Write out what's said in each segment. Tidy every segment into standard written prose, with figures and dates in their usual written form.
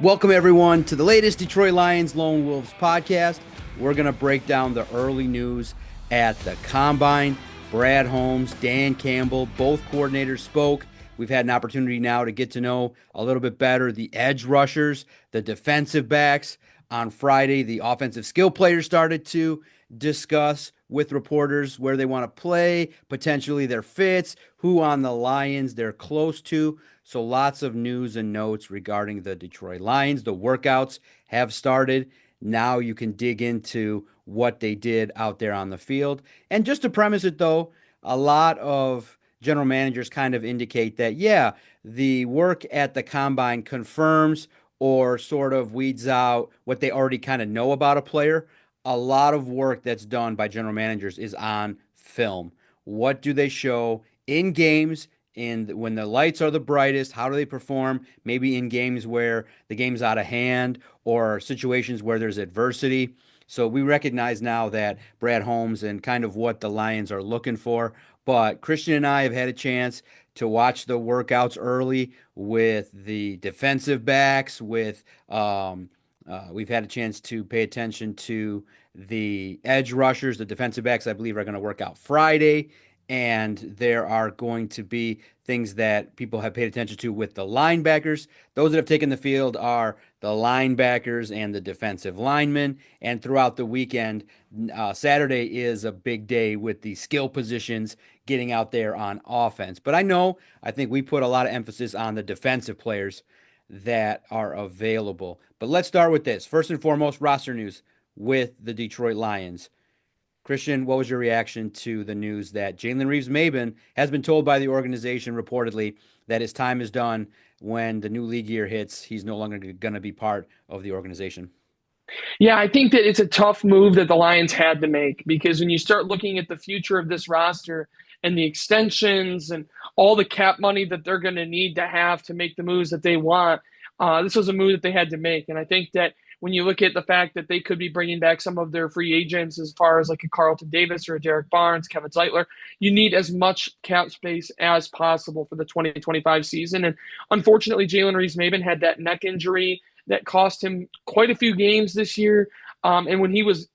Welcome, everyone, to the latest Detroit Lions Lone Wolves podcast. We're going to break down the early news at the Combine. Brad Holmes, Dan Campbell, both coordinators spoke. We've had an opportunity now to get to know a little bit better the edge rushers, the defensive backs. On Friday, the offensive skill players started to discuss with reporters where they want to play, potentially their fits, who on the Lions they're close to. So lots of news and notes regarding the Detroit Lions. The workouts have started. Now you can dig into what they did out there on the field. And just to premise it, though, a lot of general managers kind of indicate that, yeah, the work at the combine confirms or sort of weeds out what they already kind of know about a player. A lot of work that's done by general managers is on film. What do they show in games? And when the lights are the brightest, how do they perform? Maybe in games where the game's out of hand or situations where there's adversity. So we recognize now that Brad Holmes and kind of what the Lions are looking for. But Christian and I have had a chance to watch the workouts early with the defensive backs, we've had a chance to pay attention to the edge rushers. The defensive backs, I believe, are going to work out Friday. And there are going to be things that people have paid attention to with the linebackers. Those that have taken the field are the linebackers and the defensive linemen. And throughout the weekend, Saturday is a big day with the skill positions getting out there on offense. But I think we put a lot of emphasis on the defensive players that are available. But let's start with this. First and foremost, roster news with the Detroit Lions. Christian, what was your reaction to the news that Jalen Reeves-Maybin has been told by the organization reportedly that his time is done when the new league year hits? He's no longer going to be part of the organization. Yeah, I think that it's a tough move that the Lions had to make because when you start looking at the future of this roster and the extensions and all the cap money that they're going to need to have to make the moves that they want, this was a move that they had to make. And I think that when you look at the fact that they could be bringing back some of their free agents as far as like a Carlton Davis or a Derek Barnes, Kevin Zeitler, you need as much cap space as possible for the 2025 season. And unfortunately, Jalen Reeves-Maybin had that neck injury that cost him quite a few games this year. And when he was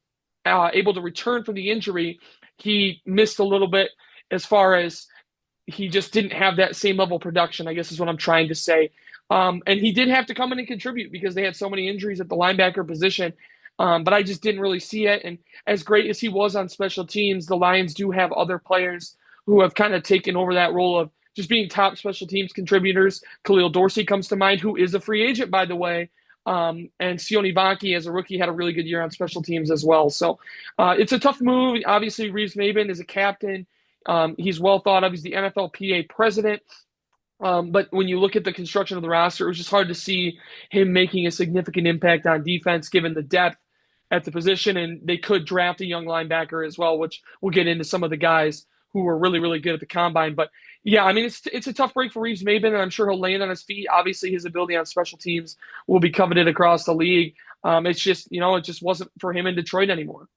able to return from the injury, he missed a little bit as far as he just didn't have that same level of production, I guess is what I'm trying to say. And he did have to come in and contribute because they had so many injuries at the linebacker position. But I just didn't really see it. And as great as he was on special teams, the Lions do have other players who have kind of taken over that role of just being top special teams contributors. Khalil Dorsey comes to mind, who is a free agent, by the way. And Sione Vaki, as a rookie, had a really good year on special teams as well. So it's a tough move. Obviously, Reeves-Maybin is a captain. He's well thought of. He's the NFLPA president. But when you look at the construction of the roster, it was just hard to see him making a significant impact on defense given the depth at the position. And they could draft a young linebacker as well, which we'll get into some of the guys who were really, really good at the combine. But yeah, I mean, it's a tough break for Reeves-Maybin, and I'm sure he'll land on his feet. Obviously, his ability on special teams will be coveted across the league. It's just, it just wasn't for him in Detroit anymore.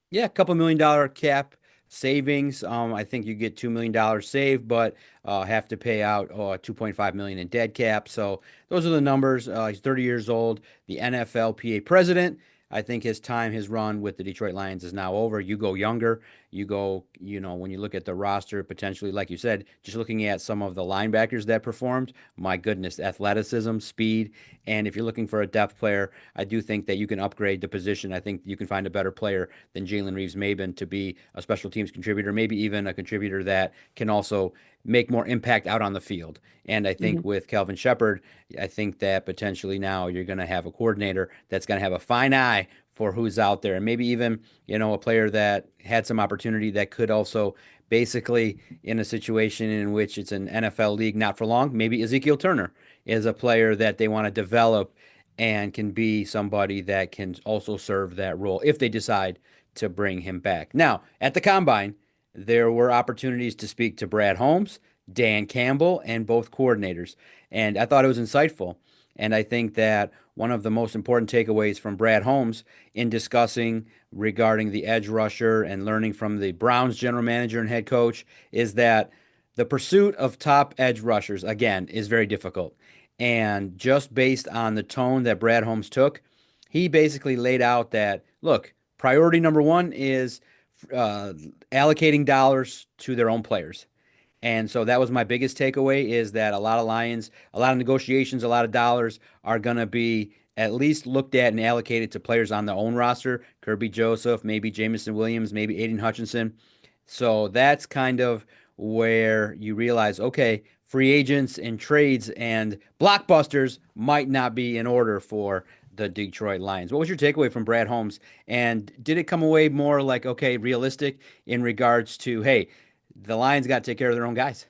Yeah, a couple $1 million cap savings. I think you get $2 million saved, but have to pay out $2.5 million in dead cap. So those are the numbers. He's 30 years old, the NFLPA president. I think his run with the Detroit Lions is now over. You go younger. You go, when you look at the roster, potentially, like you said, just looking at some of the linebackers that performed, my goodness, athleticism, speed. And if you're looking for a depth player, I do think that you can upgrade the position. I think you can find a better player than Jalen Reeves-Maybin to be a special teams contributor, maybe even a contributor that can also make more impact out on the field. And I think Mm-hmm. with Kelvin Shepard, I think that potentially now you're going to have a coordinator that's going to have a fine eye for who's out there, and maybe even, a player that had some opportunity that could also basically in a situation in which it's an NFL league not for long, maybe Ezekiel Turner is a player that they want to develop and can be somebody that can also serve that role if they decide to bring him back. Now, at the combine, there were opportunities to speak to Brad Holmes, Dan Campbell, and both coordinators. And I thought it was insightful. And I think that one of the most important takeaways from Brad Holmes in discussing regarding the edge rusher and learning from the Browns general manager and head coach is that the pursuit of top edge rushers, again, is very difficult. And just based on the tone that Brad Holmes took, he basically laid out that, look, priority number one is uh, allocating dollars to their own players. And so that was my biggest takeaway is that a lot of Lions, a lot of negotiations, a lot of dollars are going to be at least looked at and allocated to players on their own roster. Kirby Joseph, maybe Jamison Williams, maybe Aiden Hutchinson. So that's kind of where you realize, okay, free agents and trades and blockbusters might not be in order for the Detroit Lions. What was your takeaway from Brad Holmes? And did it come away more like, okay, realistic in regards to, hey, the Lions got to take care of their own guys?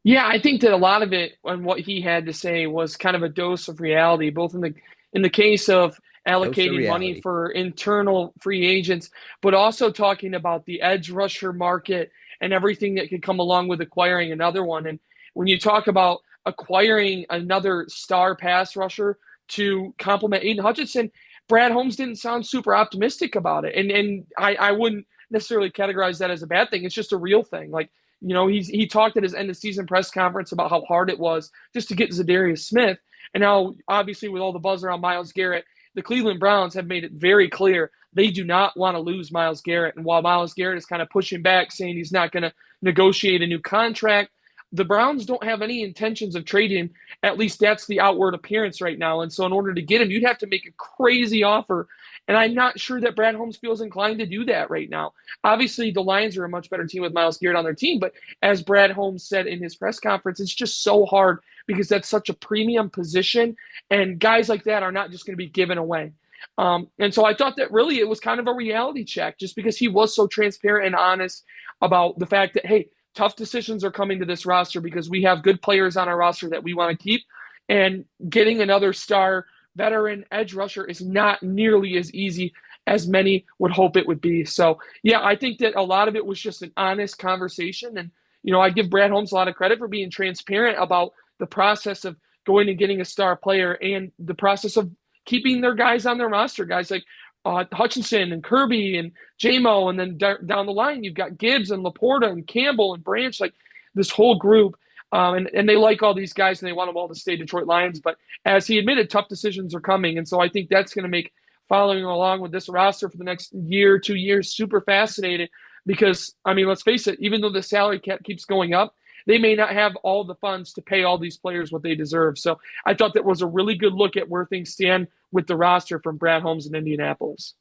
Yeah, I think that a lot of it and what he had to say was kind of a dose of reality, both in the case of Dose of allocating money reality. for internal free agents, but also talking about the edge rusher market and everything that could come along with acquiring another one. And when you talk about acquiring another star pass rusher to complement Aiden Hutchinson, Brad Holmes didn't sound super optimistic about it. And I wouldn't necessarily categorize that as a bad thing. It's just a real thing. Like, he talked at his end of season press conference about how hard it was just to get Zadarius Smith, and now obviously with all the buzz around Myles Garrett, the Cleveland Browns have made it very clear they do not want to lose Myles Garrett. And while Myles Garrett is kind of pushing back, saying he's not going to negotiate a new contract, the Browns don't have any intentions of trading. At least that's the outward appearance right now. And so in order to get him, you'd have to make a crazy offer. And I'm not sure that Brad Holmes feels inclined to do that right now. Obviously, the Lions are a much better team with Myles Garrett on their team, but as Brad Holmes said in his press conference, it's just so hard because that's such a premium position, and guys like that are not just going to be given away. And so I thought that really it was kind of a reality check just because he was so transparent and honest about the fact that, hey, tough decisions are coming to this roster because we have good players on our roster that we want to keep. And getting another star veteran edge rusher is not nearly as easy as many would hope it would be. So, yeah, I think that a lot of it was just an honest conversation. And, I give Brad Holmes a lot of credit for being transparent about the process of going and getting a star player and the process of keeping their guys on their roster, guys like Hutchinson and Kirby and JMO. And then down the line, you've got Gibbs and Laporta and Campbell and Branch, like this whole group. And they like all these guys and they want them all to stay Detroit Lions. But as he admitted, tough decisions are coming. And so I think that's going to make following along with this roster for the next year, 2 years, super fascinating because, I mean, let's face it, even though the salary cap keeps going up, they may not have all the funds to pay all these players what they deserve. So I thought that was a really good look at where things stand with the roster from Brad Holmes in Indianapolis.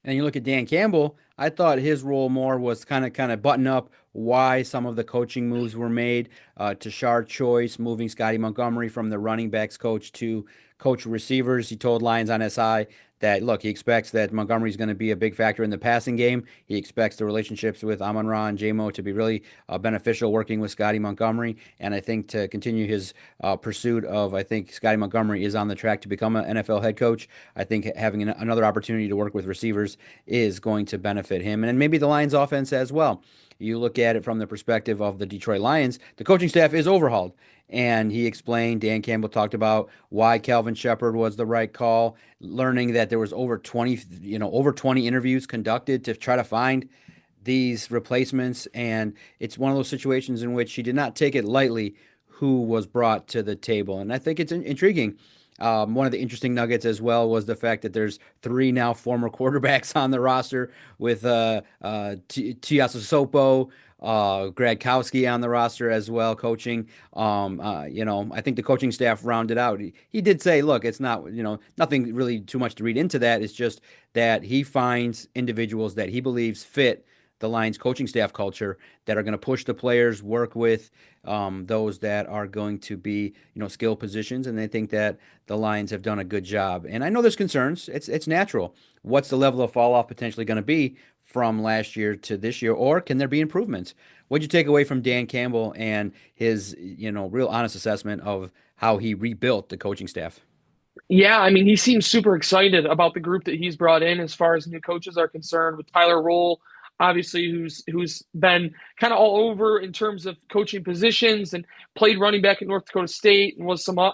And you look at Dan Campbell, I thought his role more was kind of button up why some of the coaching moves were made. Tashard Choice moving Scotty Montgomery from the running backs coach to coach receivers. He told Lions on SI that look, he expects that Montgomery's going to be a big factor in the passing game. He expects the relationships with Amon-Ra and JMO to be really beneficial working with Scotty Montgomery. And I think to continue his pursuit of, I think Scotty Montgomery is on the track to become an NFL head coach. I think having another opportunity to work with receivers is going to benefit him and maybe the Lions offense as well. You look at it from the perspective of the Detroit Lions, the coaching staff is overhauled. And he explained, Dan Campbell talked about why Calvin Shepard was the right call, learning that there was over 20, over 20 interviews conducted to try to find these replacements. And it's one of those situations in which he did not take it lightly who was brought to the table. And I think it's intriguing. One of the interesting nuggets as well was the fact that there's three now former quarterbacks on the roster with Tiasosopo, Gradkowski on the roster as well, coaching. I think the coaching staff rounded out. He did say, look, it's not, nothing really too much to read into that. It's just that he finds individuals that he believes fit the Lions coaching staff culture that are going to push the players, work with those that are going to be, skill positions. And they think that the Lions have done a good job. And I know there's concerns. It's natural. What's the level of fall off potentially going to be from last year to this year, or can there be improvements? What'd you take away from Dan Campbell and his, real honest assessment of how he rebuilt the coaching staff? Yeah, I mean, he seems super excited about the group that he's brought in as far as new coaches are concerned, with Tyler Roll, obviously, who's been kind of all over in terms of coaching positions and played running back at North Dakota State and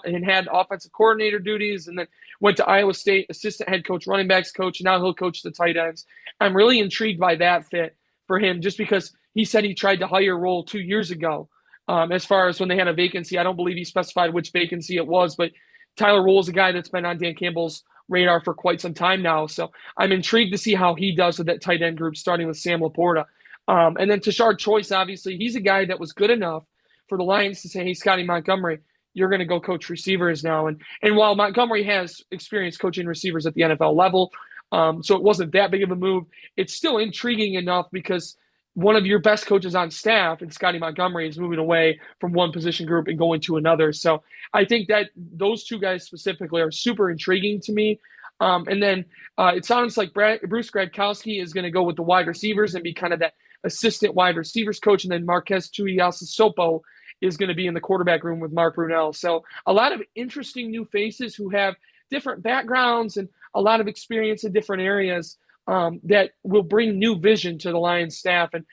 and had offensive coordinator duties, and then went to Iowa State, assistant head coach, running backs coach, and now he'll coach the tight ends. I'm really intrigued by that fit for him, just because he said he tried to hire Roll 2 years ago As far as when they had a vacancy, I don't believe he specified which vacancy it was, but Tyler Rule is a guy that's been on Dan Campbell's radar for quite some time now. So I'm intrigued to see how he does with that tight end group, starting with Sam Laporta. And then Tashard Choice, obviously, he's a guy that was good enough for the Lions to say, hey, Scotty Montgomery, you're going to go coach receivers now. And while Montgomery has experience coaching receivers at the NFL level, so it wasn't that big of a move, it's still intriguing enough because one of your best coaches on staff, and Scotty Montgomery, is moving away from one position group and going to another. So I think that those two guys specifically are super intriguing to me. And then it sounds like Bruce Gradkowski is going to go with the wide receivers and be kind of that assistant wide receivers coach. And then Marquez Tuiasosopo is going to be in the quarterback room with Mark Brunell. So a lot of interesting new faces who have different backgrounds and a lot of experience in different areas that will bring new vision to the Lions staff. And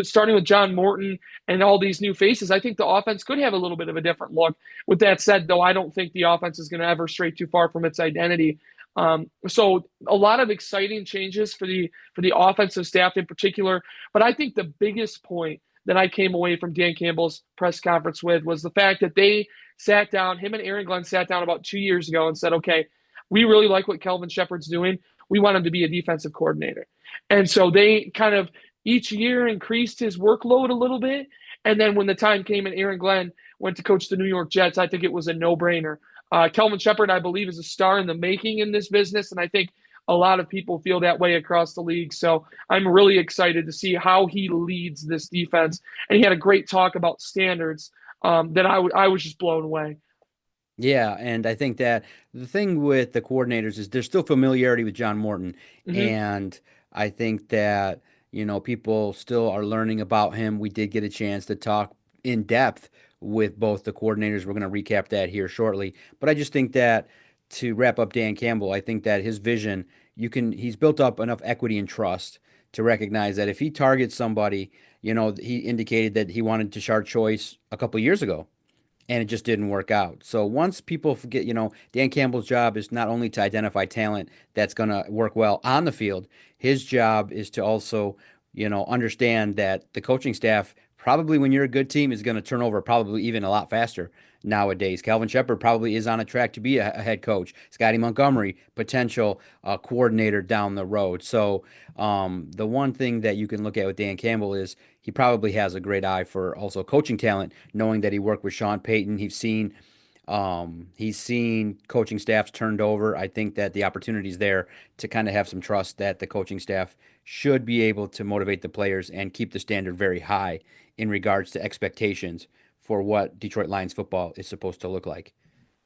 starting with John Morton and all these new faces, I think the offense could have a little bit of a different look. With that said, though, I don't think the offense is going to ever stray too far from its identity. So a lot of exciting changes for the offensive staff in particular. But I think the biggest point that I came away from Dan Campbell's press conference with was the fact that they sat down, him and Aaron Glenn sat down about 2 years ago and said, okay, we really like what Kelvin Shepherd's doing. We want him to be a defensive coordinator. And so they kind of each year increased his workload a little bit. And then when the time came and Aaron Glenn went to coach the New York Jets, I think it was a no-brainer. Kelvin Shepherd, I believe, is a star in the making in this business, and I think a lot of people feel that way across the league. So I'm really excited to see how he leads this defense. And he had a great talk about standards that I was just blown away. Yeah, and I think that the thing with the coordinators is there's still familiarity with John Morton, Mm-hmm. and I think that people still are learning about him. We did get a chance to talk in depth with both the coordinators. We're going to recap that here shortly, but I just think that to wrap up Dan Campbell, I think that his vision, he's built up enough equity and trust to recognize that if he targets somebody, he indicated that he wanted to Tashard Choice a couple years ago and it just didn't work out. So once people forget, Dan Campbell's job is not only to identify talent that's going to work well on the field, his job is to also, understand that the coaching staff probably when you're a good team is going to turn over probably even a lot faster nowadays. Calvin Shepard probably is on a track to be a head coach. Scotty Montgomery, potential coordinator down the road. So the one thing that you can look at with Dan Campbell is he probably has a great eye for also coaching talent, knowing that he worked with Sean Payton. He's seen coaching staffs turned over. I think that the opportunity is there to kind of have some trust that the coaching staff should be able to motivate the players and keep the standard very high in regards to expectations for what Detroit Lions football is supposed to look like.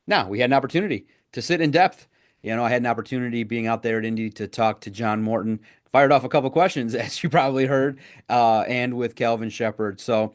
Now, we had an opportunity to sit in depth. I had an opportunity being out there at Indy to talk to John Morton, fired off a couple questions, as you probably heard, and with Calvin Shepard. So,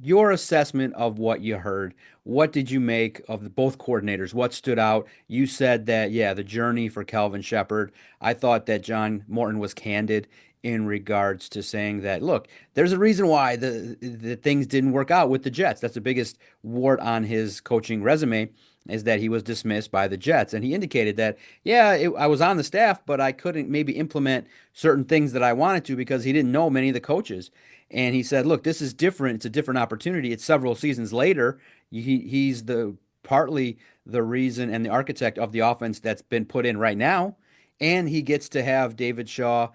your assessment of what you heard, what did you make of both coordinators? What stood out? You said that, yeah, the journey for Calvin Shepard. I thought that John Morton was candid in regards to saying that, look, there's a reason why the things didn't work out with the Jets. That's the biggest wart on his coaching resume is that he was dismissed by the Jets. And he indicated that, yeah, I was on the staff, but I couldn't maybe implement certain things that I wanted to because he didn't know many of the coaches. And he said, look, this is different. It's a different opportunity. It's several seasons later. He's partly the reason and the architect of the offense that's been put in right now. And he gets to have David Shaw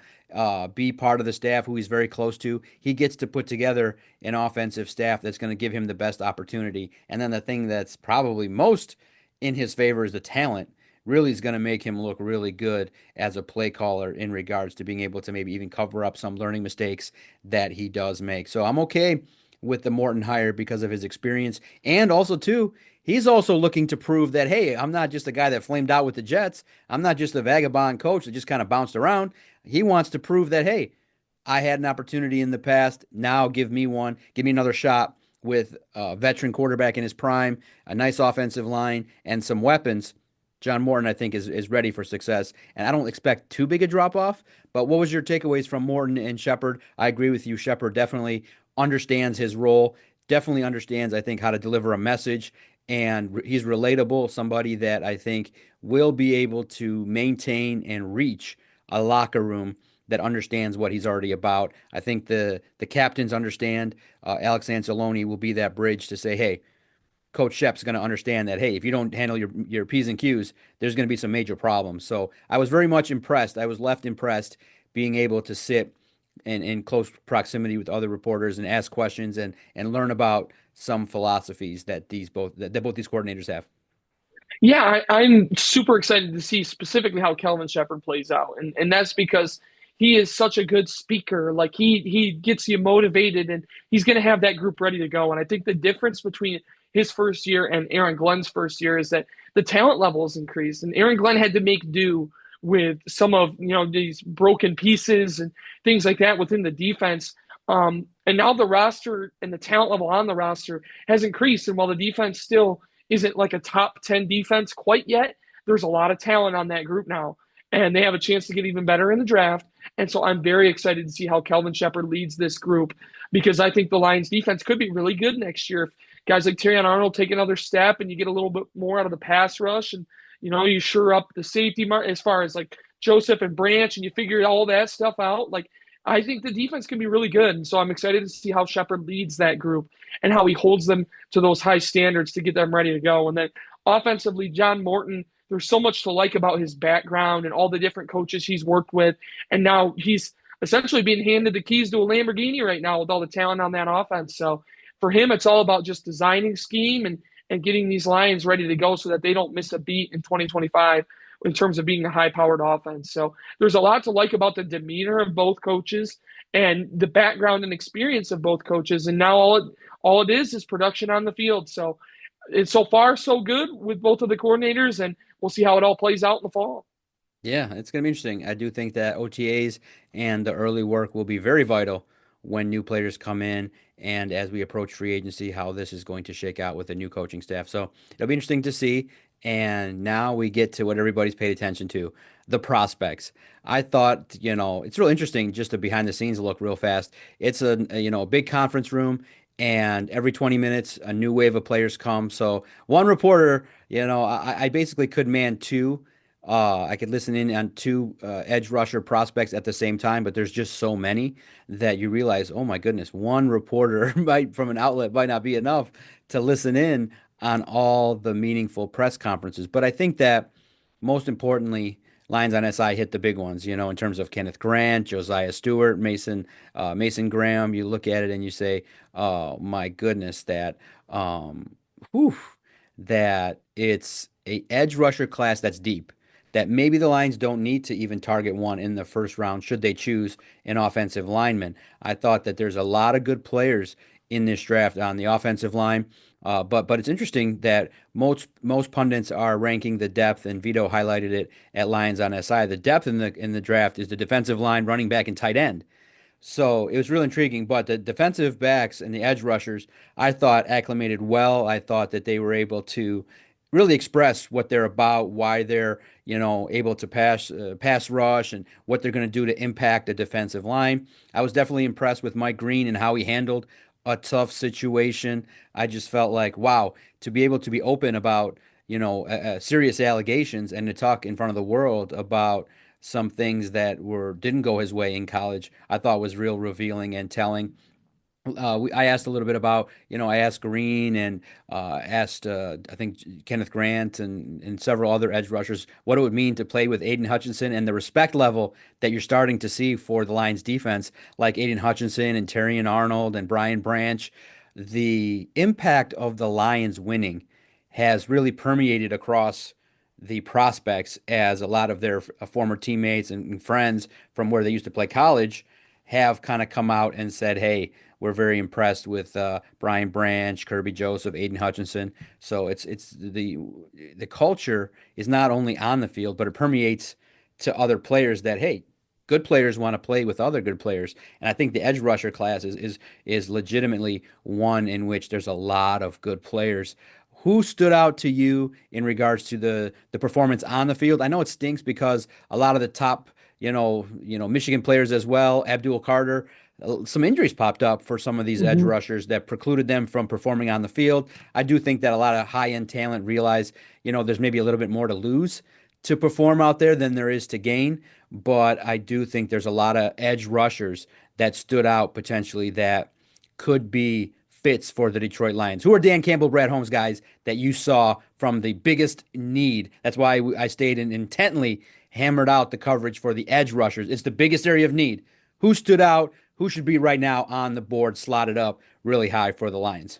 be part of the staff who he's very close to. He gets to put together an offensive staff that's going to give him the best opportunity. And then the thing that's probably most in his favor is the talent. Really is going to make him look really good as a play caller in regards to being able to maybe even cover up some learning mistakes that he does make. So I'm okay with the Morton hire because of his experience. And also, too, he's also looking to prove that, hey, I'm not just a guy that flamed out with the Jets. I'm not just a vagabond coach that just kind of bounced around. He wants to prove that, hey, I had an opportunity in the past. Now give me one. Give me another shot with a veteran quarterback in his prime, a nice offensive line, and some weapons. John Morton, I think, is ready for success. And I don't expect too big a drop off. But what was your takeaways from Morton and Shepard? I agree with you. Shepard definitely understands his role, definitely understands, I think, how to deliver a message. And he's relatable, somebody that I think will be able to maintain and reach a locker room that understands what he's already about. I think the captains understand. Alex Anzalone will be that bridge to say, hey, Coach Shep's going to understand that, hey, if you don't handle your P's and Q's, there's going to be some major problems. So I was very much impressed. I was left impressed being able to sit in close proximity with other reporters and ask questions and learn about some philosophies that both these coordinators have. Yeah, I'm super excited to see specifically how Kelvin Shepherd plays out, and that's because he is such a good speaker. Like he gets you motivated, and he's going to have that group ready to go. And I think the difference between his first year and Aaron Glenn's first year is that the talent level has increased, and Aaron Glenn had to make do with some of these broken pieces and things like that within the defense. And now the roster and the talent level on the roster has increased, and while the defense still isn't like a top 10 defense quite yet, there's a lot of talent on that group now. And they have a chance to get even better in the draft. And so I'm very excited to see how Kelvin Shepherd leads this group because I think the Lions defense could be really good next year. If guys like Terrion Arnold take another step and you get a little bit more out of the pass rush and, you shore up the safety mark as far as like Joseph and Branch and you figure all that stuff out. Like, I think the defense can be really good. And so I'm excited to see how Shepherd leads that group and how he holds them to those high standards to get them ready to go. And then offensively, John Morton, there's so much to like about his background and all the different coaches he's worked with. And now he's essentially being handed the keys to a Lamborghini right now with all the talent on that offense. So for him, it's all about just designing scheme and getting these Lions ready to go so that they don't miss a beat in 2025 in terms of being a high-powered offense. So there's a lot to like about the demeanor of both coaches and the background and experience of both coaches. And now all it is production on the field. So it's so far so good with both of the coordinators, and we'll see how it all plays out in the fall. Yeah, it's going to be interesting. I do think that OTAs and the early work will be very vital when new players come in and as we approach free agency, how this is going to shake out with the new coaching staff. So it'll be interesting to see. And now we get to what everybody's paid attention to, the prospects. I thought, it's real interesting just a behind the scenes look real fast. It's a big conference room and every 20 minutes a new wave of players come. So one reporter, I basically could man two. I could listen in on two edge rusher prospects at the same time, but there's just so many that you realize, oh my goodness, one reporter from an outlet might not be enough to listen in on all the meaningful press conferences. But I think that most importantly, Lions on SI hit the big ones, in terms of Kenneth Grant, Josiah Stewart, Mason Graham. You look at it and you say, oh my goodness, whew, that it's a edge rusher class that's deep that maybe the Lions don't need to even target one in the first round should they choose an offensive lineman. I thought that there's a lot of good players in this draft on the offensive line. But it's interesting that most pundits are ranking the depth, and Vito highlighted it at Lions on SI. The depth in the draft is the defensive line, running back, and tight end. So it was real intriguing. But the defensive backs and the edge rushers, I thought acclimated well. I thought that they were able to really express what they're about, why they're able to pass rush, and what they're going to do to impact a defensive line. I was definitely impressed with Mike Green and how he handled a tough situation. I just felt like, wow, to be able to be open about serious allegations and to talk in front of the world about some things that didn't go his way in college, I thought was real revealing and telling. I asked a little bit about, I asked Green and asked, I think, Kenneth Grant and several other edge rushers what it would mean to play with Aiden Hutchinson and the respect level that you're starting to see for the Lions defense, like Aiden Hutchinson and Terrion Arnold and Brian Branch. The impact of the Lions winning has really permeated across the prospects as a lot of their former teammates and friends from where they used to play college have kind of come out and said, hey, we're very impressed with Brian Branch, Kirby Joseph, Aiden Hutchinson. So it's the culture is not only on the field, but it permeates to other players that, hey, good players want to play with other good players. And I think the edge rusher class is legitimately one in which there's a lot of good players. Who stood out to you in regards to the performance on the field? I know it stinks because a lot of the top Michigan players as well, Abdul Carter, some injuries popped up for some of these edge Mm-hmm. rushers that precluded them from performing on the field. I do think that a lot of high-end talent realize, there's maybe a little bit more to lose to perform out there than there is to gain. But I do think there's a lot of edge rushers that stood out potentially that could be fits for the Detroit Lions. Who are Dan Campbell, Brad Holmes guys that you saw from the biggest need? That's why I stayed and intently hammered out the coverage for the edge rushers. It's the biggest area of need. Who stood out? Who should be right now on the board, slotted up really high for the Lions?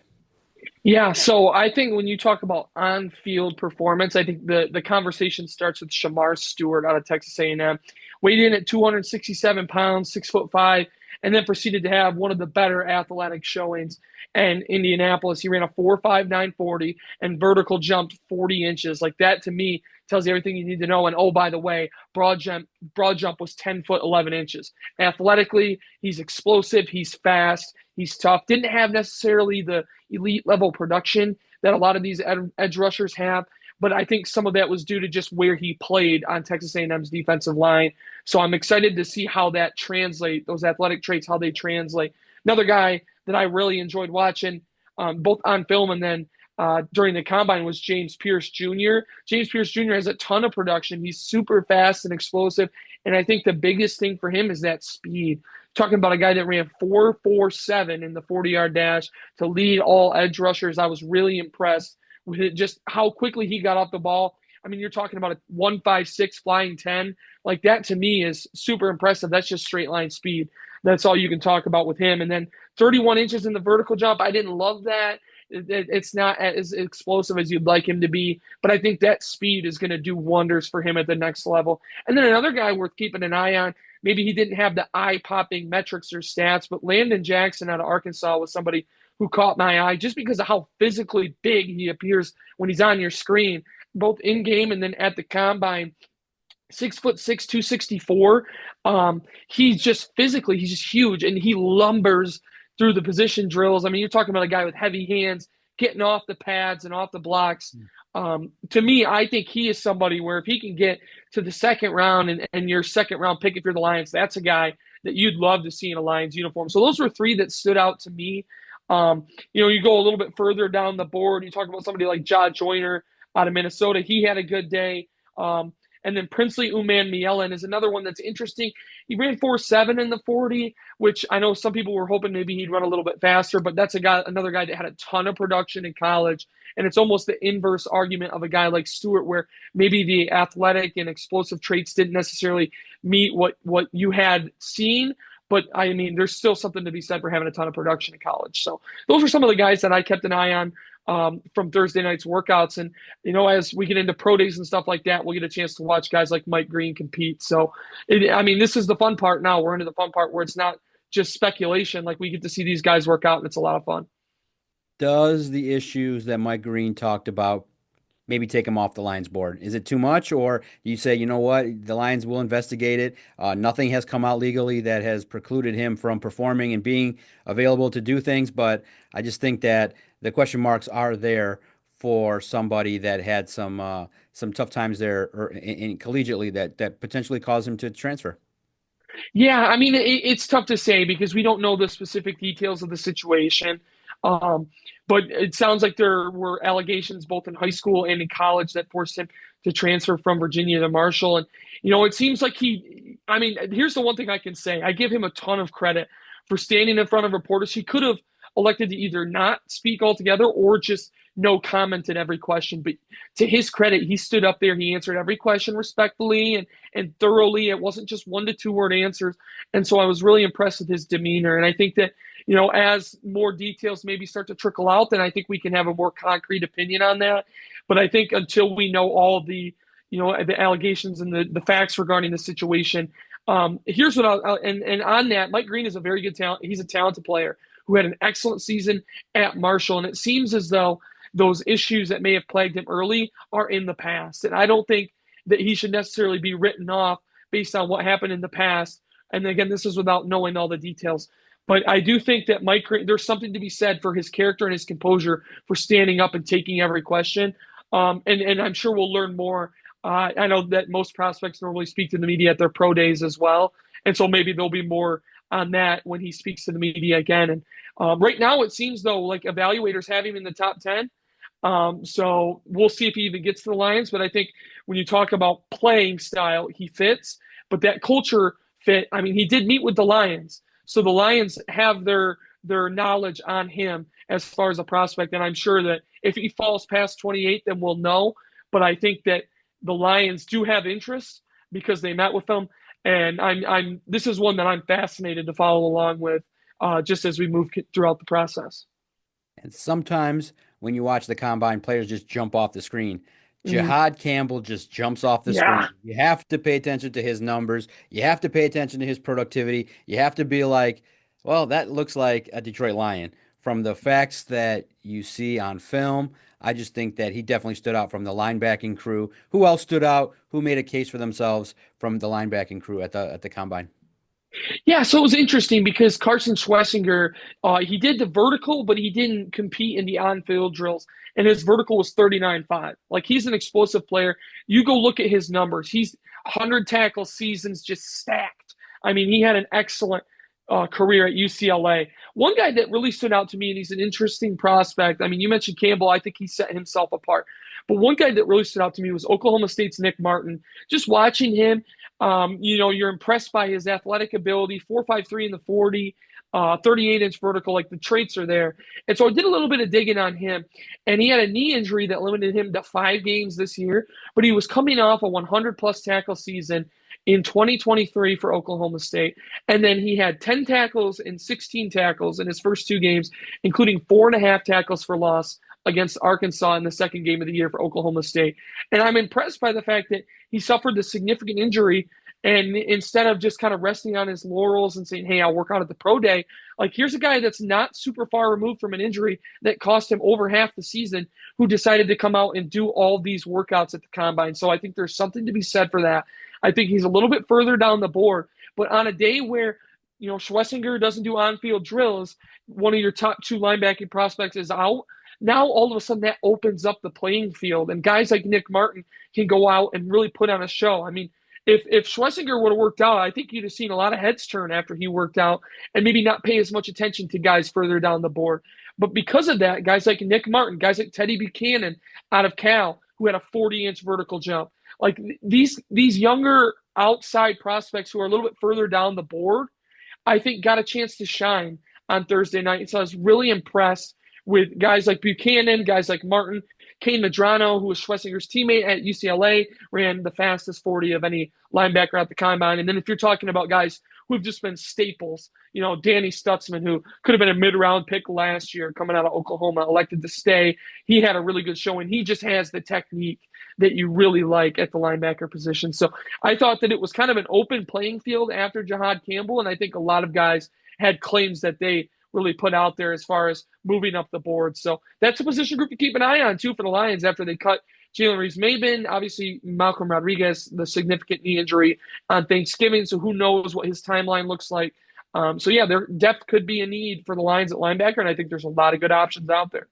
Yeah, so I think when you talk about on-field performance, I think the conversation starts with Shamar Stewart out of Texas A&M. Weighed in at 267 pounds, 6'5", and then proceeded to have one of the better athletic showings in Indianapolis. He ran a 4.59 40 and vertical jumped 40 inches. Like that to me tells you everything you need to know. And oh, by the way, broad jump was 10 foot 11 inches. Athletically, he's explosive, he's fast, he's tough. Didn't have necessarily the elite level production that a lot of these edge rushers have, but I think some of that was due to just where he played on Texas A&M's defensive line. So I'm excited to see how that translate, those athletic traits, how they translate. Another guy that I really enjoyed watching, both on film and then during the combine, was James Pierce Jr. James Pierce Jr. has a ton of production. He's super fast and explosive, and I think the biggest thing for him is that speed. Talking about a guy that ran 4.47 in the 40-yard dash to lead all edge rushers. I was really impressed with it, just how quickly he got off the ball. I mean, you're talking about a 1.56 flying 10. Like that to me is super impressive. That's just straight line speed. That's all you can talk about with him. And then 31 inches in the vertical jump. I didn't love that. It's not as explosive as you'd like him to be, but I think that speed is going to do wonders for him at the next level. And then another guy worth keeping an eye on, maybe he didn't have the eye-popping metrics or stats, but Landon Jackson out of Arkansas was somebody who caught my eye just because of how physically big he appears when he's on your screen, both in-game and then at the combine. 6'6", 264. He's just physically, he's just huge, and he lumbers through the position drills. I mean, you're talking about a guy with heavy hands, getting off the pads and off the blocks. To me, I think he is somebody where if he can get to the second round and your second round pick if you're the Lions, that's a guy that you'd love to see in a Lions uniform. So those were three that stood out to me. You go a little bit further down the board. You talk about somebody like Ja Joyner out of Minnesota. He had a good day. And then Princely Uman-Mielen is another one that's interesting. He ran 4.7 in the 40, which I know some people were hoping maybe he'd run a little bit faster, but that's another guy that had a ton of production in college. And it's almost the inverse argument of a guy like Stewart, where maybe the athletic and explosive traits didn't necessarily meet what you had seen. But, I mean, there's still something to be said for having a ton of production in college. So those are some of the guys that I kept an eye on from Thursday night's workouts. And, as we get into pro days and stuff like that, we'll get a chance to watch guys like Mike Green compete. So, this is the fun part now. We're into the fun part where it's not just speculation. Like, we get to see these guys work out, and it's a lot of fun. Does the issues that Mike Green talked about maybe take him off the Lions board? Is it too much, or you say, you know what, the Lions will investigate it? Nothing has come out legally that has precluded him from performing and being available to do things, but I just think that the question marks are there for somebody that had some tough times there or in collegiately that potentially caused him to transfer. Yeah, it's tough to say because we don't know the specific details of the situation. But it sounds like there were allegations both in high school and in college that forced him to transfer from Virginia to Marshall. And, it seems like here's the one thing I can say. I give him a ton of credit for standing in front of reporters. He could have elected to either not speak altogether or just no comment in every question. But to his credit, he stood up there. He answered every question respectfully and thoroughly. It wasn't just 1 to 2 word answers. And so I was really impressed with his demeanor. And I think that, as more details maybe start to trickle out, then I think we can have a more concrete opinion on that. But I think until we know all the, the allegations and the facts regarding the situation, here's what and on that, Mike Green is a very good talent. He's a talented player who had an excellent season at Marshall. And it seems as though those issues that may have plagued him early are in the past. And I don't think that he should necessarily be written off based on what happened in the past. And again, this is without knowing all the details. But I do think that Mike Green, there's something to be said for his character and his composure for standing up and taking every question. And I'm sure we'll learn more. I know that most prospects normally speak to the media at their pro days as well. And so maybe there'll be more on that when he speaks to the media again. And right now it seems, though, like evaluators have him in the top 10. So we'll see if he even gets to the Lions. But I think when you talk about playing style, he fits. But that culture fit. I mean, he did meet with the Lions, so the Lions have their knowledge on him as far as a prospect. And I'm sure that if he falls past 28, then we'll know. But I think that the Lions do have interest because they met with him, and I'm this is one that I'm fascinated to follow along with, just as we move throughout the process. And sometimes when you watch the combine, players just jump off the screen. Mm, Jihad Campbell just jumps off the screen. yeah. You have to pay attention to his numbers. You have to pay attention to his productivity. You have to be like, well, that looks like a Detroit Lion. From the facts that you see on film, I just think that he definitely stood out from the linebacking crew. Who else stood out? Who made a case for themselves from the linebacking crew at the combine? Yeah, so it was interesting because Carson Schlesinger, he did the vertical, but he didn't compete in the on-field drills, and his vertical was 39.5. Like, he's an explosive player. You go look at his numbers. He's 100 tackle seasons just stacked. I mean, he had an excellent career at UCLA. One guy that really stood out to me, and he's an interesting prospect. I mean, you mentioned Campbell. I think he set himself apart. But one guy that really stood out to me was Oklahoma State's Nick Martin. Just watching him, you're impressed by his athletic ability, 4.53 in the 40, 38-inch vertical, like the traits are there. And so I did a little bit of digging on him, and he had a knee injury that limited him to 5 games this year, but he was coming off a 100-plus tackle season in 2023 for Oklahoma State. And then he had 10 tackles and 16 tackles in his first 2 games, including 4.5 tackles for loss against Arkansas in the second game of the year for Oklahoma State. And I'm impressed by the fact that he suffered a significant injury. And instead of just kind of resting on his laurels and saying, hey, I'll work out at the pro day, like, here's a guy that's not super far removed from an injury that cost him over half the season, who decided to come out and do all these workouts at the combine. So I think there's something to be said for that. I think he's a little bit further down the board, but on a day where, Schlesinger doesn't do on-field drills, one of your top two linebacking prospects is out. Now all of a sudden that opens up the playing field, and guys like Nick Martin can go out and really put on a show. I mean, if Schlesinger would have worked out, I think you'd have seen a lot of heads turn after he worked out, and maybe not pay as much attention to guys further down the board. But because of that, guys like Nick Martin, guys like Teddy Buchanan out of Cal, who had a 40-inch vertical jump, like these younger outside prospects who are a little bit further down the board, I think got a chance to shine on Thursday night. And so I was really impressed with guys like Buchanan, guys like Martin. Kane Medrano, who was Schlesinger's teammate at UCLA, ran the fastest 40 of any linebacker at the combine. And then if you're talking about guys who have just been staples, Danny Stutzman, who could have been a mid-round pick last year coming out of Oklahoma, elected to stay. He had a really good showing. He just has the technique that you really like at the linebacker position. So I thought that it was kind of an open playing field after Jihad Campbell, and I think a lot of guys had claims that they really put out there as far as moving up the board. So that's a position group to keep an eye on, too, for the Lions after they cut Jalen Reeves-Maybin. Obviously, Malcolm Rodriguez, the significant knee injury on Thanksgiving, so who knows what his timeline looks like. So, their depth could be a need for the Lions at linebacker, and I think there's a lot of good options out there.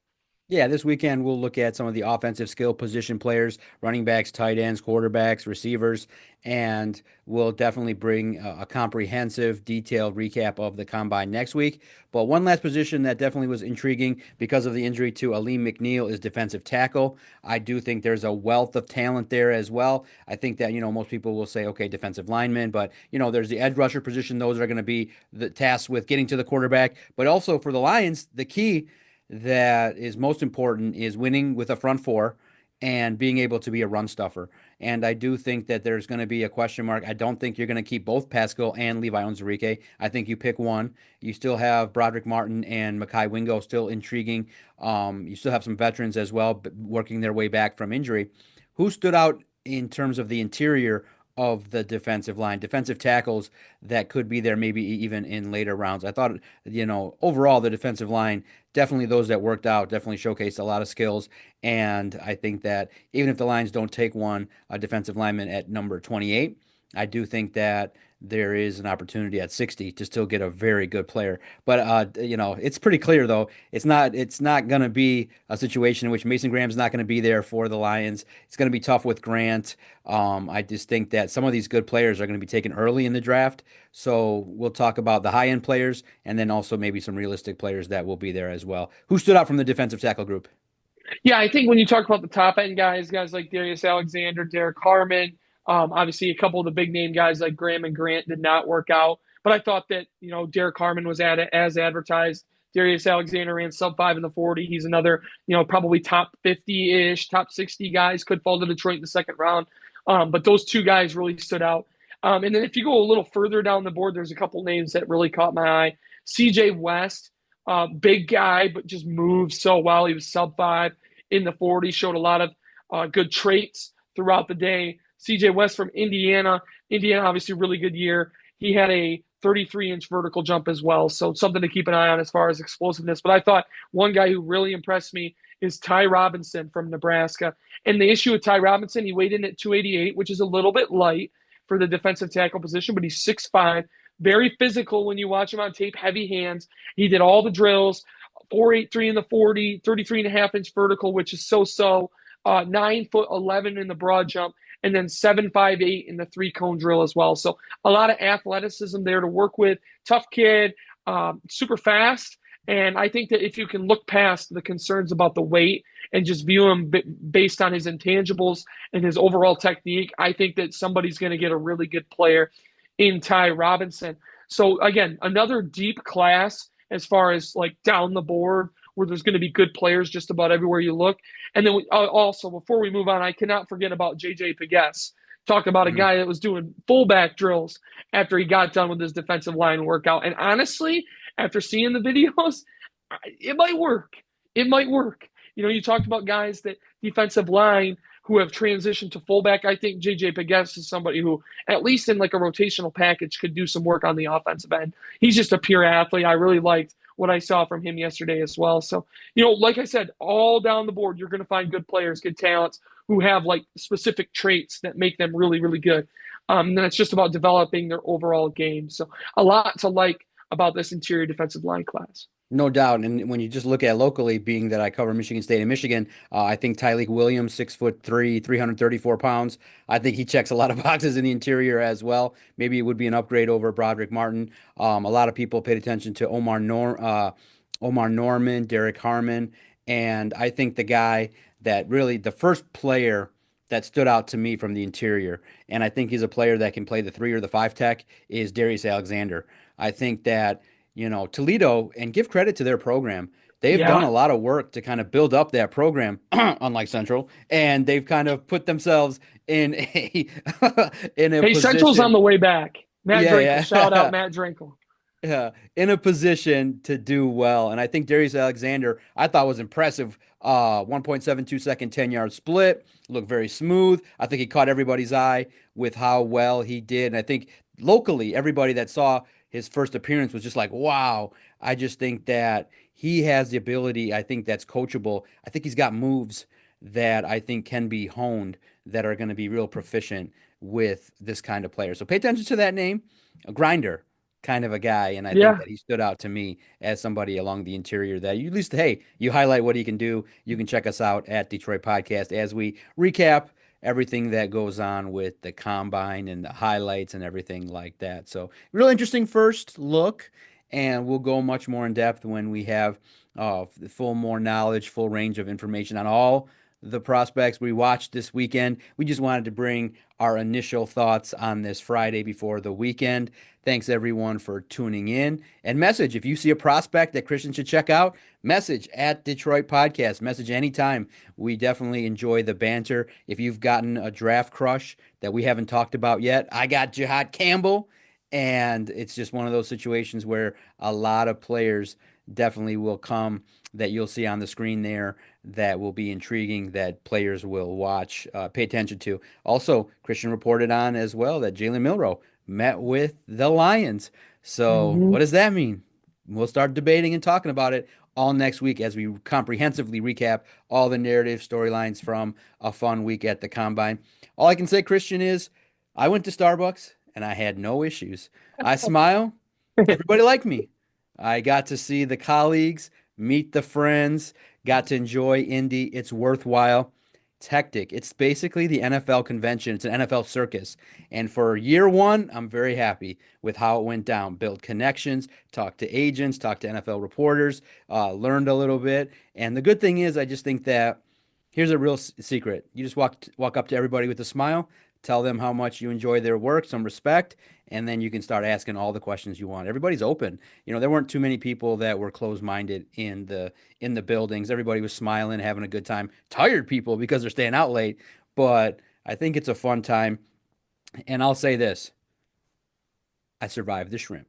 Yeah, this weekend we'll look at some of the offensive skill position players, running backs, tight ends, quarterbacks, receivers, and we'll definitely bring a comprehensive, detailed recap of the combine next week. But one last position that definitely was intriguing because of the injury to Aleem McNeil is defensive tackle. I do think there's a wealth of talent there as well. I think that, most people will say, okay, defensive lineman, but, there's the edge rusher position. Those are going to be the tasks with getting to the quarterback. But also for the Lions, the key that is most important is winning with a front four and being able to be a run stuffer. And I do think that there's going to be a question mark. I don't think you're going to keep both Pascal and Levi Onwuzurike. I think you pick one. You still have Broderick Martin and Mekhi Wingo still intriguing. You still have some veterans as well working their way back from injury. Who stood out in terms of the interior of the defensive line, defensive tackles that could be there maybe even in later rounds? I thought, overall the defensive line, definitely those that worked out, definitely showcased a lot of skills. And I think that even if the Lions don't take a defensive lineman at number 28, I do think that there is an opportunity at 60 to still get a very good player. But it's pretty clear though. It's not going to be a situation in which Mason Graham's not going to be there for the Lions. It's going to be tough with Grant. I just think that some of these good players are going to be taken early in the draft. So we'll talk about the high end players and then also maybe some realistic players that will be there as well. Who stood out from the defensive tackle group? Yeah, I think when you talk about the top end guys like Darius Alexander, Derek Harmon, obviously a couple of the big name guys like Graham and Grant did not work out. But I thought that, Derek Harmon was at it as advertised. Darius Alexander ran sub 5 in the 40. He's another, probably top 50 ish, top 60 guys, could fall to Detroit in the second round. But those two guys really stood out. And then if you go a little further down the board, there's a couple names that really caught my eye. CJ West, big guy, but just moves so well. He was sub 5 in the 40, showed a lot of good traits throughout the day. CJ West from Indiana. Indiana, obviously, really good year. He had a 33-inch vertical jump as well, so something to keep an eye on as far as explosiveness. But I thought one guy who really impressed me is Ty Robinson from Nebraska. And the issue with Ty Robinson, he weighed in at 288, which is a little bit light for the defensive tackle position, but he's 6'5", very physical when you watch him on tape, heavy hands. He did all the drills, 4.83 in the 40, 33.5-inch vertical, which is so-so, 9'11" in the broad jump, and then 7.58 in the three-cone drill as well. So a lot of athleticism there to work with. Tough kid, super fast. And I think that if you can look past the concerns about the weight and just view him based on his intangibles and his overall technique, I think that somebody's going to get a really good player in Ty Robinson. So again, another deep class as far as like down the board where there's going to be good players just about everywhere you look. And then also, before we move on, I cannot forget about J.J. Pegues. Talk about a guy that was doing fullback drills after he got done with his defensive line workout. And honestly, after seeing the videos, it might work. It might work. You talked about guys that defensive line who have transitioned to fullback. I think J.J. Pegues is somebody who, at least in like a rotational package, could do some work on the offensive end. He's just a pure athlete. I really liked what I saw from him yesterday as well. So, like I said, all down the board, you're going to find good players, good talents who have like specific traits that make them really, really good. And then it's just about developing their overall game. So a lot to like about this interior defensive line class. No doubt. And when you just look at locally, being that I cover Michigan State and Michigan, I think Tyleik Williams, 6'3", 334 pounds. I think he checks a lot of boxes in the interior as well. Maybe it would be an upgrade over Broderick Martin. A lot of people paid attention to Omar Norman, Derek Harmon, and I think the guy that really the first player that stood out to me from the interior, and I think he's a player that can play the 3 or the 5 tech, is Darius Alexander. I think that Toledo, and give credit to their program. They've done Yeah. a lot of work to kind of build up that program, unlike Central, and they've kind of put themselves in a in a Hey, Central's on position. the way back. Matt Drinkle. Yeah, Shout out yeah. Matt Drinkle. Yeah, in a position to do well. And I think Darius Alexander, I thought was impressive. 1.72 second 10-yard split, looked very smooth. I think he caught everybody's eye with how well he did. And I think locally, everybody that saw his first appearance was just like, wow. I just think that he has the ability, I think that's coachable. I think he's got moves that I think can be honed that are going to be real proficient with this kind of player. So pay attention to that name, a grinder kind of a guy, and I think Yeah. that he stood out to me as somebody along the interior that you at least, hey, you highlight what he can do. You can check us out at Detroit Podcast as we recap everything that goes on with the combine and the highlights and everything like that. So, real interesting first look, and we'll go much more in depth when we have full more knowledge, full range of information on all the prospects we watched this weekend. We just wanted to bring our initial thoughts on this Friday before the weekend. Thanks everyone for tuning in. And message if you see a prospect that Christian should check out, message at Detroit Podcast. Message anytime. We definitely enjoy the banter. If you've gotten a draft crush that we haven't talked about yet, I got Jihad Campbell. And it's just one of those situations where a lot of players definitely will come that you'll see on the screen there that will be intriguing that players will watch, pay attention to. Also, Christian reported on as well that Jalen Milroe met with the Lions. So, Mm-hmm. what does that mean? We'll start debating and talking about it all next week as we comprehensively recap all the narrative storylines from a fun week at the Combine. All I can say, Christian, is I went to Starbucks and I had no issues. I smile. Everybody liked me. I got to see the colleagues, meet the friends, got to enjoy Indy. It's worthwhile. It's hectic. It's basically the NFL convention. It's an NFL circus. And for year one, I'm very happy with how it went down. Built connections, talked to agents, talked to NFL reporters, learned a little bit. And the good thing is, I just think that Here's a real secret. You just walk up to everybody with a smile, tell them how much you enjoy their work, some respect, and then you can start asking all the questions you want. Everybody's open. There weren't too many people that were closed-minded in the buildings. Everybody was smiling, having a good time. Tired people because they're staying out late, but I think it's a fun time. And I'll say this. I survived the shrimp.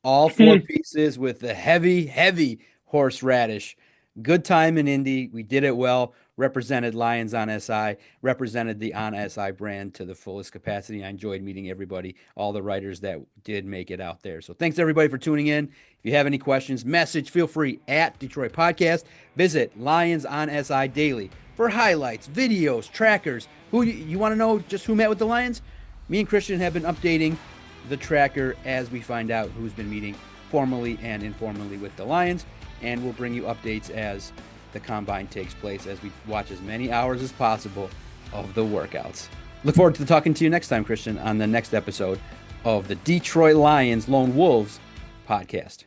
All four pieces with the heavy, heavy horseradish. Good time in Indy. We did it well. Represented Lions on SI, represented the on SI brand to the fullest capacity. I enjoyed meeting everybody, all the writers that did make it out there. So thanks everybody for tuning in. If you have any questions, message, feel free at Detroit Podcast. Visit Lions on SI Daily for highlights, videos, trackers. Who you want to know just who met with the Lions? Me and Christian have been updating the tracker as we find out who's been meeting formally and informally with the Lions, and we'll bring you updates as the combine takes place, as we watch as many hours as possible of the workouts. Look forward to talking to you next time, Christian, on the next episode of the Detroit Lions Lone Wolves podcast.